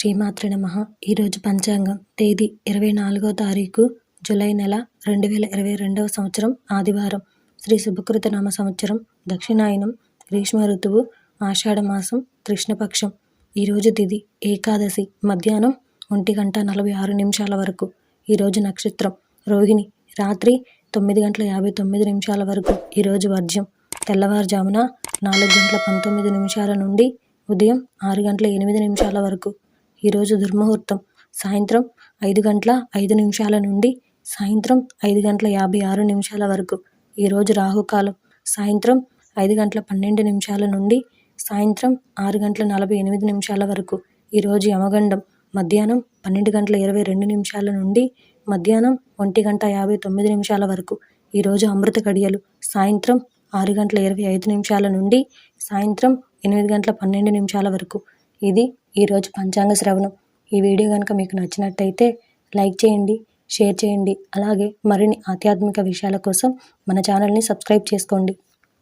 శ్రీమాత్రే నమః. ఈరోజు పంచాంగం తేదీ 24వ తారీఖు జూలై నెల 2022వ సంవత్సరం ఆదివారం. శ్రీ శుభకృత నామ సంవత్సరం దక్షిణాయనం, గ్రీష్మ ఋతువు, ఆషాఢమాసం, కృష్ణపక్షం. ఈరోజు తిథి ఏకాదశి, మధ్యాహ్నం 1:46 వరకు. ఈరోజు నక్షత్రం రోహిణి, రాత్రి 9:59 వరకు. ఈరోజు వర్జ్యం తెల్లవారుజామున 4:19 నుండి ఉదయం 6:08 వరకు. ఈరోజు దుర్ముహూర్తం సాయంత్రం 5:05 నుండి సాయంత్రం 5:56 వరకు. ఈరోజు రాహుకాలం సాయంత్రం 5:12 నుండి సాయంత్రం 6:48 వరకు. ఈరోజు యమగండం మధ్యాహ్నం 12:22 నుండి మధ్యాహ్నం 1:59 వరకు. ఈరోజు అమృత గడియలు సాయంత్రం 6:25 నుండి సాయంత్రం 8:12 వరకు. ఇది ఈరోజు పంచాంగ శ్రవణం. ఈ వీడియో కనుక మీకు నచ్చినట్టయితే లైక్ చేయండి, షేర్ చేయండి. అలాగే మరిన్ని ఆధ్యాత్మిక విషయాల కోసం మన ఛానల్ని సబ్స్క్రైబ్ చేసుకోండి.